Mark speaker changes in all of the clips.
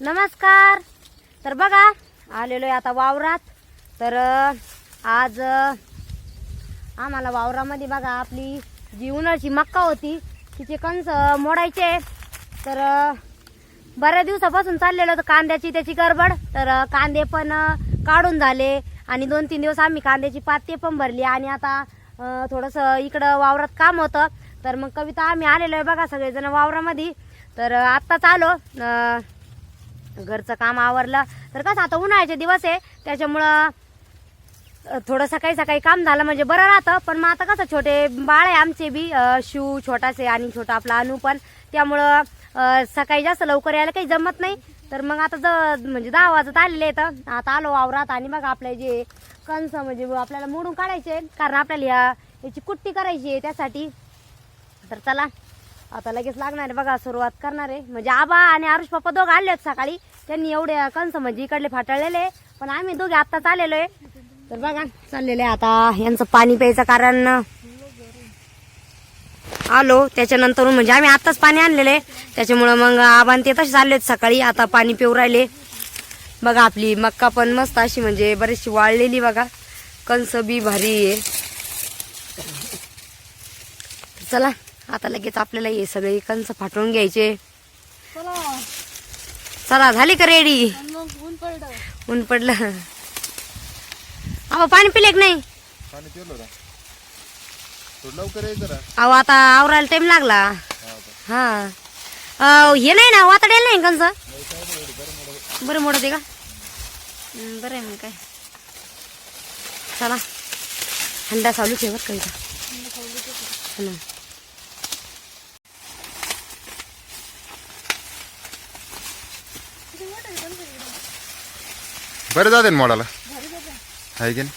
Speaker 1: नमस्कार. तर बघा आलेलो आहे आता वावरात. तर आज आम्हाला वावरामध्ये बघा आपली जी उन्हाळ्याची मक्का होती तिचे कणस मोडायचे. तर बऱ्याच दिवसापासून चाललेलं होतं कांद्याची त्याची गडबड. तर कांदे पण काढून झाले आणि 2-3 दिवस आम्ही कांद्याची पाते पण भरली आणि आता थोडंसं इकडं वावरात काम होतं. तर मग कविता आम्ही आलेलो आहे बघा सगळेजण वावरामध्ये. तर आत्ताच आलो, घरचं काम आवरलं. तर कसं आता उन्हाळ्याचे दिवस आहे त्याच्यामुळं थोडं सकाळी सकाळी काम झालं म्हणजे बरं राहतं. पण मग आता कसं छोटे बाळ आहे आमचे बी, शिव छोटासे आणि छोटा आपला अनु पण, त्यामुळं सकाळी जास्त लवकर यायला काही जमत नाही. तर मग आता म्हणजे 10 वाजत आलेले आहेत. आता आलो वावरात आणि बघा आपले जे कणस म्हणजे आपल्याला मोडून काढायचे कारण आपल्याला याची कुट्टी करायची आहे त्यासाठी. तर चला आता लगेच लागणार आहे बघा, सुरुवात करणार आहे. म्हणजे आबा आणि आरुष पप्पा दोघं आले आहेत सकाळी, त्यांनी एवढे कणस म्हणजे इकडले फाटळलेले, पण आम्ही दोघे आत्ताच आलेलो आहे. तर बघा चाललेलं आहे आता यांचं पाणी प्यायचं कारण आलो त्याच्यानंतर म्हणजे आम्ही आत्ताच पाणी आणलेलं आहे त्याच्यामुळं मग आबा ते तसे चालले आहेत सकाळी, आता पाणी पिऊ राहिले. बघा आपली मक्का पण मस्त अशी म्हणजे बरीचशी वाळलेली बघा, कणस बी भारी आहे. चला आता लगेच आपल्याला हे सगळे कणस फाटून घ्यायचे. चला झाली का रेडी? ऊन पडलं. अहो पाणी पिले की नाही? अहो आता आवरायला टाइम लागला. हा हे नाही ना वातडेल नाही कंस बरं मोडत आहे का? बरं आहे मग काय. चला हंडा चालू ठेवत कविता.
Speaker 2: बरं जाते ना मोडाला आहे की नाही?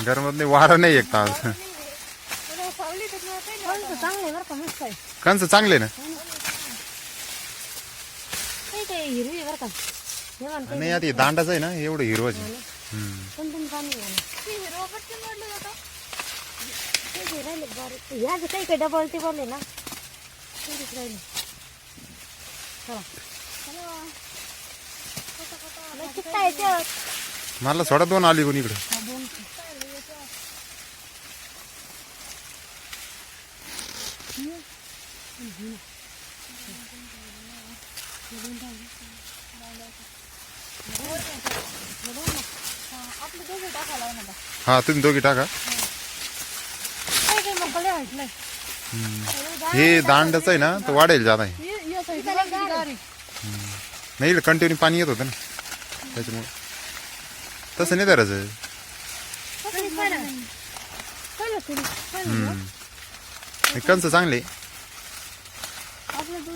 Speaker 2: गरमत नाही, वारा नाही एक तास. कंस चांगले ना नाही, आता दांडाच आहे ना एवढं हिरवच.
Speaker 1: काही काही डबल ते बोलले ना.
Speaker 2: मला सोडा 2 आली कोण इकडे. हा तुम्ही दोघी टाका. हे दांडच आहे ना तो वाढेल जादा आहे. नाही कंटिन्यू पाणी येत होतं ना त्याच्यामुळे तसं नाही धरायचं. कंस चांगले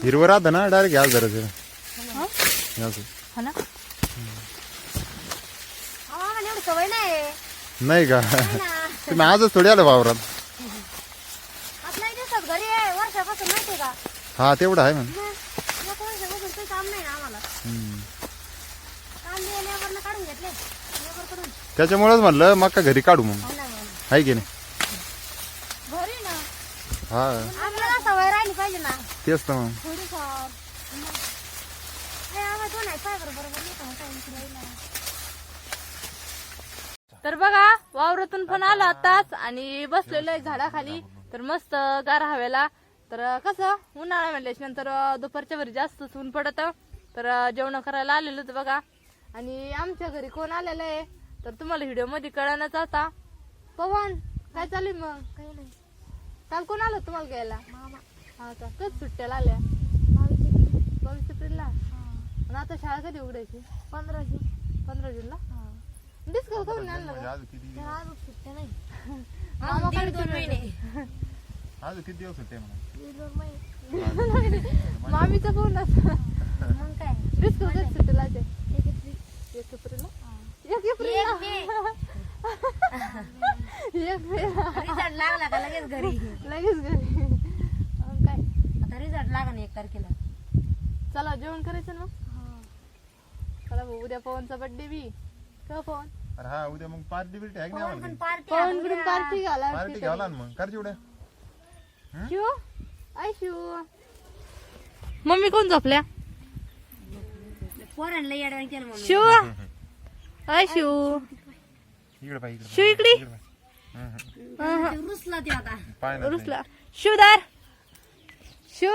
Speaker 2: हिरवं राहतं ना, डायरेक्ट घ्यास धरायचं.
Speaker 1: सवय
Speaker 2: नाही का? तुम्ही आजच थोडी आलं वावरात.
Speaker 1: घरी आहे वर्षापासून माहितीये का?
Speaker 2: हा तेवढं आहे म्हण.
Speaker 1: काम नाही आम्हाला, काढून घेतले
Speaker 2: त्याच्यामुळेच म्हणलं मग का घरी काढू मग आहे की नाही?
Speaker 1: घरी ना
Speaker 2: हा
Speaker 1: आपल्याला सवय राहिली पाहिजे ना.
Speaker 2: तेच तर मग.
Speaker 3: तर बघा वावरातून पण आलो आताच आणि बसलेलो आहे झाडाखाली. तर मस्त गार हवेला. तर कसं उन्हाळा म्हणल्याच्या नंतर दुपारच्या घरी जास्त ऊन पडत. तर जेवण करायला आलेलो होतं बघा. आणि आमच्या घरी कोण आलेलं आहे तर तुम्हाला व्हिडिओ मध्ये कळणच आता. पवन काय चालू मग? काही नाही. काल कोण आलं तुम्हाला घ्यायला? मामा. हा का? कधी सुट्ट्याला आल्या? 22 एप्रिलला. आणि आता शाळा कधी उघडायची? 15 जूनला. डिस्कल करून आणलं का?
Speaker 1: सुट्ट्या नाही.
Speaker 2: आज किती दिवस होते
Speaker 3: मामीचा फोन असं
Speaker 1: मग काय
Speaker 3: डिस्कल कधी सुट्ट्याला? 1 एप्रिलला.
Speaker 1: रिझल्ट लागला का लगेच घरी?
Speaker 3: लगेच घरी. काय
Speaker 1: आता रिझल्ट लागा ना 1 तारखेला.
Speaker 3: चला जेवण करायचं ना. चला भाऊ उद्या पवनचा बर्थडे बी का पवन?
Speaker 2: अरे हा उद्या मग पार्टी बिर्टी आहे की नाही?
Speaker 1: पण पार्टी
Speaker 3: पवन कडून पार्टी घाला.
Speaker 2: पार्टी घ्यावला ना मग करची उद्या.
Speaker 3: शिव आय शिव मम्मी कोण झोपल्या?
Speaker 1: पोरांना येडवाण केलं मम्मी.
Speaker 3: शिव अय शिव
Speaker 2: इकडे पाय इकडे
Speaker 3: शिव इकडे
Speaker 1: रुसला ते आता.
Speaker 2: पाय ना
Speaker 3: रुसला. शिवदार शिव.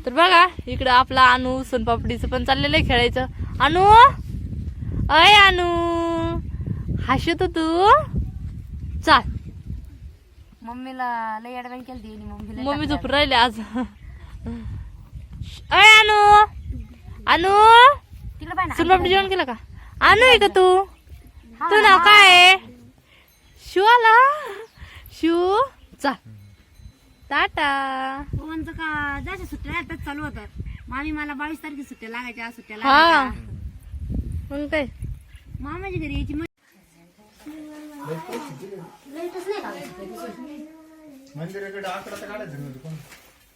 Speaker 3: तर बघा इकडं आपला अनु सोनपापडीचं पण चाललेलं आहे खेळायचं. अनु अय अनु हसत तू चाल.
Speaker 1: मम्मीला लय येडवाण केलं ते मम्मीला.
Speaker 3: मम्मी झोपून राहिले आज. अय अनु अनु
Speaker 1: तिला पाय ना.
Speaker 3: सोनपापडी जेवण केलं का? अनु आहे का तू? तू नाव काय आहे? शिव आला. शिव चाल टाटा.
Speaker 1: पवनचं का जायच्या सुट्ट्या आताच चालू होतं. मामी मला 22 तारखे सुट्ट्या लागायच्या. सुट्ट्या
Speaker 3: हा
Speaker 1: लागायच्या.
Speaker 3: मग काय
Speaker 1: मामाच्या घरी यायची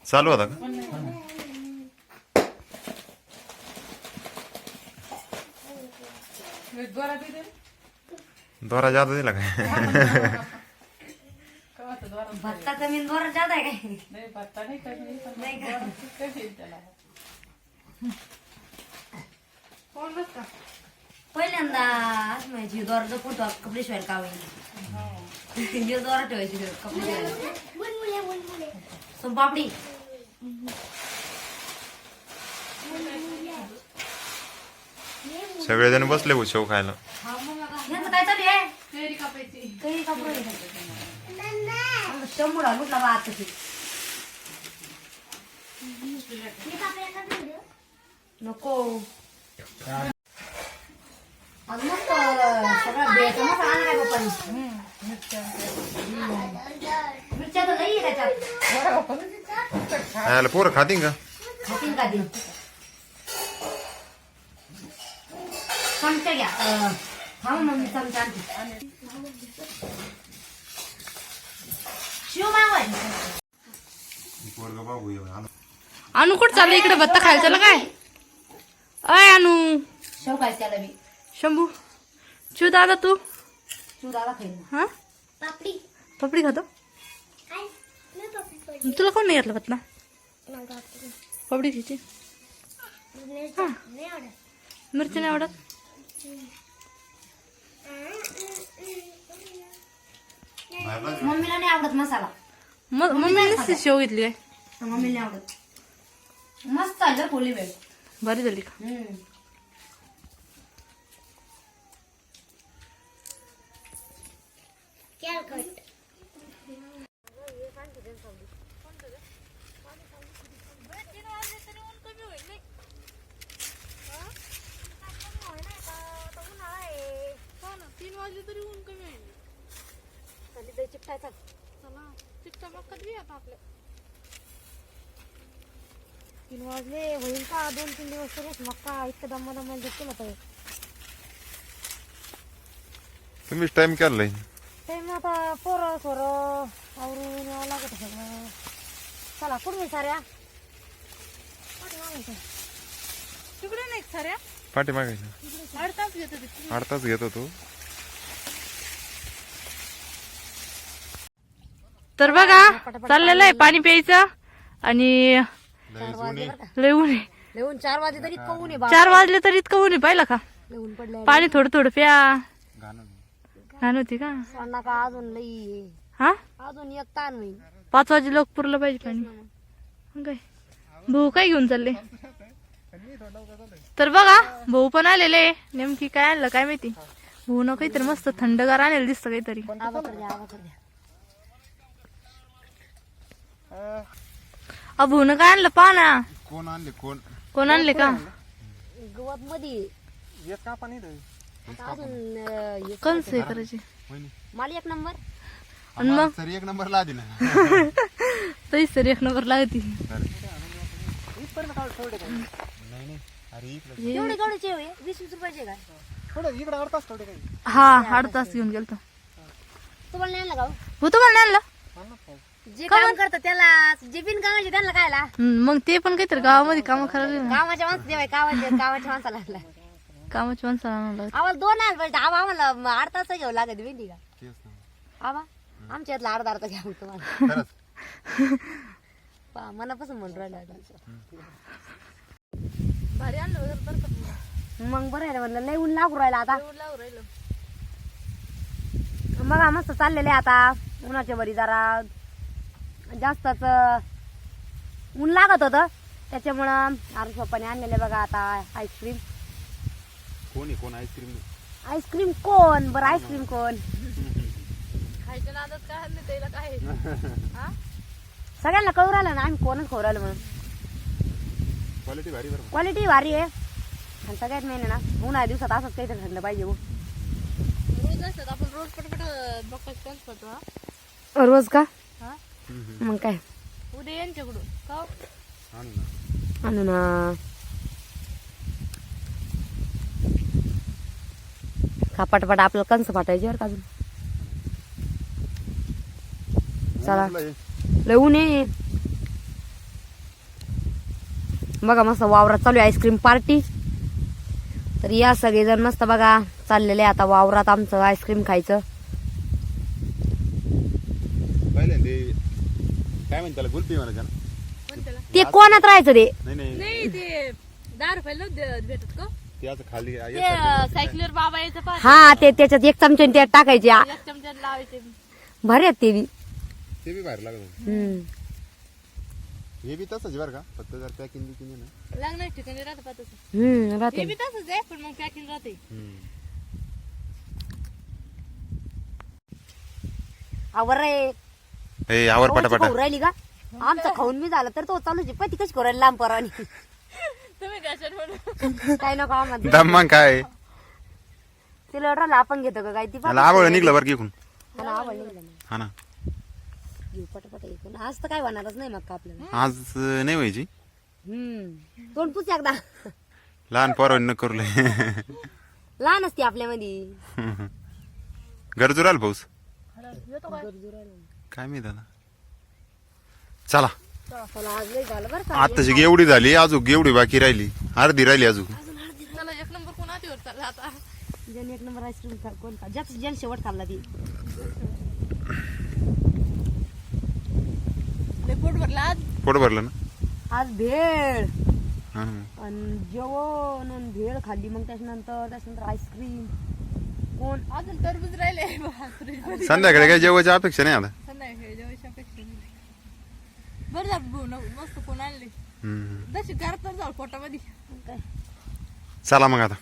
Speaker 2: चालू होता का? दोरा जादा दिला काय?
Speaker 1: भत्ता कमी बरं जात आहे काय? नाही का? पहिल्यांदा माझी दोरा जपून कपडे शिवायला का होईल. दोरा ठेवायची कपडे शिवायला. सोनपापडी
Speaker 2: सगळेजण बसले हो शेव खायला.
Speaker 1: यांचं काय चालू आहे? काही कपडे शंभूला लुटला बा आता ते. नको आज मस्त सगळं बेचं मस्त आणलाय पप्पांनी. मिरच्या तर लई आहे त्याच्यात.
Speaker 2: खायला पोरं खातील का?
Speaker 1: खातील का ते? चमचा घ्या. थांब मम्मी चमचा आणते. शिव मागवायची.
Speaker 2: पोरगं बाबू येऊ.
Speaker 3: अनु कुठं चाललं? इकडे भत्ता खायला चाललं काय? अय अनु
Speaker 1: शेव काय त्याला मी
Speaker 3: शंभू शिव दादा तू
Speaker 1: तू दादा खाईल
Speaker 3: हा पापडी खातो. तुला कोण नाही घेतलं भत्ता? पापडी खायची. हा मिरची नाही आवडत.
Speaker 1: मम्मीला नाही आवडत मसाला.
Speaker 3: मम्मी नुसती शेव घेतली काय?
Speaker 1: मम्मीला नाही आवडत. मस्त आहे पोळी वेळ.
Speaker 3: भारी झाली का?
Speaker 1: तीन वाजले होईल का? 2-3 दिवस तरीच मक्का इतकं दमा केलं तर
Speaker 2: तुम्हीच टाइम केलाय.
Speaker 1: टाइम आता पोरं सोरं आवरून यावं लागत सगळं. चला कुठे साऱ्या
Speaker 3: तिकडे नाही साऱ्या
Speaker 2: पाठी मागायचं
Speaker 3: 8 तास घेत होती.
Speaker 2: 8 तास घेत होतो.
Speaker 3: तर बघा चाललेलं आहे पाणी प्यायचं आणि लय ऊन आहे.
Speaker 1: लेऊन 4 वाजले तरी इतकं ऊन आहे.
Speaker 3: 4 वाजले तरी इतकं ऊन आहे पाहिलं का?
Speaker 1: लेऊन पडले
Speaker 3: पाणी थोडं थोडं प्या. घाण होती का?
Speaker 1: सांगा का अजून लई
Speaker 3: हा
Speaker 1: अजून एक ताण होईल.
Speaker 3: 5 वाजे लोक पुरलं पाहिजे पाणी. मग काय भाऊ काय घेऊन चालले? तर बघा भाऊ पण आलेले. नेमकी काय आणलं काय माहिती. भाऊ न काहीतरी मस्त थंडगार आणलेलं दिसतं काहीतरी.
Speaker 1: आवा कर द्या.
Speaker 3: भाऊन काय आणलं पहा ना.
Speaker 2: कोण आणले
Speaker 3: कोण आणले का?
Speaker 1: गवत मध्ये अजून
Speaker 3: कंस हे करायचे
Speaker 1: मला 1 नंबर.
Speaker 3: आणि मग
Speaker 2: सर 1 नंबर ला दिला.
Speaker 3: तरी सर 1 नंबर लागती.
Speaker 1: एवढे केवढेचे 20-20 रुपयाचे काय?
Speaker 3: हा 8 तास घेऊन गेलतो.
Speaker 1: तुम्हाला नाही आणलं का?
Speaker 3: हो तुम्हाला नाही आणलं?
Speaker 1: जे काम करतात त्याला जे बिन कामाचे त्यांना खायला.
Speaker 3: मग ते पण काहीतरी गावामध्ये काम करायला ना.
Speaker 1: कामाच्या माणसं देवाय कामाच्या माणसाला आणला.
Speaker 3: कामाची माणसं आणायला लागत.
Speaker 1: आम्हाला 2 आण पाहिजे. आम्हाला 8 तास घेऊ लागत भेंडी का? आम्हा आमच्या यातला 8 तास घ्या तुम्हाला. मनापासून म्हणून राहिला आता.
Speaker 3: भारी आणलं बरं का
Speaker 1: मग बरं आहे ना म्हणलं लय ऊन लागू राहिला आता.
Speaker 3: ऊन लावून राहिलं.
Speaker 1: बघा मस्त चाललेले आता उन्हाच्या वरी जरा जास्तच ऊन लागत होतं त्याच्यामुळं आरुष पप्पाने आणलेले बघा आता आईस्क्रीम.
Speaker 2: कोण आईस्क्रीम
Speaker 1: आईस्क्रीम कोण बरं आईस्क्रीम कोण
Speaker 3: खायच्या नादात काय आणलं त्याला काय हा
Speaker 1: सगळ्यांना कळू राहिलं ना आम्ही कोणच खाऊ राहिलो म्हणून.
Speaker 2: क्वालिटी भारी बरं.
Speaker 1: क्वालिटी भारी आहे आणि सगळ्यात मेन आहे ना उन्हाळ्या दिवसात असंच काहीतरी थंड पाहिजे हो.
Speaker 3: रोज असतात आपण रोज पटपट बघायचं त्यांच करतो हा
Speaker 1: रोज का
Speaker 3: हा
Speaker 1: मग काय
Speaker 3: उद्या यांच्याकडून का हो?
Speaker 2: आणू ना.
Speaker 1: आणू ना का पटपट आपलं कंस फाटायचे बरं का अजून. चला
Speaker 2: ऊन हे.
Speaker 1: लय ऊन आहे बघा मस्त वावरात चालू आहे आईस्क्रीम पार्टी. तर या सगळेजण मस्त बघा चाललेले आता वावरात आमचं आईस्क्रीम खायचं.
Speaker 2: पहिल्यांदा ते काय म्हणते त्याला गुलपी म्हणायचं ना.
Speaker 3: कोणत्याला
Speaker 1: ते कोणात राहायचं ते
Speaker 2: नाही
Speaker 3: नाही ते 10 रुपयाला भेटत का
Speaker 2: ते असं खाली
Speaker 3: ते सायकलीवर बाबा यायचं पाहत
Speaker 1: हा ते त्याच्यात एक चमचे त्यात टाकायचे
Speaker 3: एक चमचा लावायचे
Speaker 1: भारी आहेत ते बी.
Speaker 2: ते बी बाहेर लागत.
Speaker 1: हम्म.
Speaker 2: हे बी तसंच बरं का फक्त जर पॅकिंग बिकिंग आहे ना.
Speaker 3: लागणार ठिकाणी राहतं पाहत
Speaker 1: हम्म राहते
Speaker 3: हे बी तसंच आहे पण मग पॅकिंग राहते
Speaker 1: आवर रे
Speaker 2: ए आवर पटापटा.
Speaker 1: खाऊ राहिली का आमचं खाऊन मी झालं तर तो चालूच आहे पती कशी करू राहिली लांब परवानी
Speaker 3: तुम्ही कशात म्हणून
Speaker 1: काय नको आम्हाला
Speaker 2: दम मग काय
Speaker 1: तिला राहिलं आपण घेतो का काय ती
Speaker 2: मला आवड निघलं बरं की इकडून.
Speaker 1: मला आवडली ना.
Speaker 2: हा ना
Speaker 1: घेऊ पटापट ऐकून आज तर काय होणारच नाही मग का आपल्याला.
Speaker 2: आज नाही व्हायची.
Speaker 1: तोंड पुस एकदा
Speaker 2: लहान पोरांनी न करू
Speaker 1: लहान असते आपल्यामध्ये
Speaker 2: गरजू राहिल पाऊस
Speaker 3: येतो काय
Speaker 2: काय मी दादा. चला
Speaker 1: चला आज लय झालं बरं का
Speaker 2: आताची एवढी झाली अजून एवढी बाकी राहिली अर्धी राहिली अजून.
Speaker 3: चला एक नंबर कोण आधीवर चालला आता
Speaker 1: ज्याने एक नंबर आईस्क्रीम कोण खा ज्याने शेवट खाल्ला ती
Speaker 3: लय पोट भरला आज
Speaker 2: पोट भरलं ना.
Speaker 1: आज भेळ
Speaker 2: हा.
Speaker 1: आणि जेवण आणि भेळ खाल्ली मग त्याच्यानंतर आईस्क्रीम कोण
Speaker 3: अजून टरबूज राहिले बापरे.
Speaker 2: संध्याकाळी काही जेवायची अपेक्षा नाही आता.
Speaker 3: संध्याकाळी जेवायची अपेक्षा नाही. बरं झालं भाऊ मस्त कोण आणले
Speaker 2: हम्म.
Speaker 3: जशी घरात जाऊ पोटामध्ये
Speaker 1: काय
Speaker 2: चला मग आता.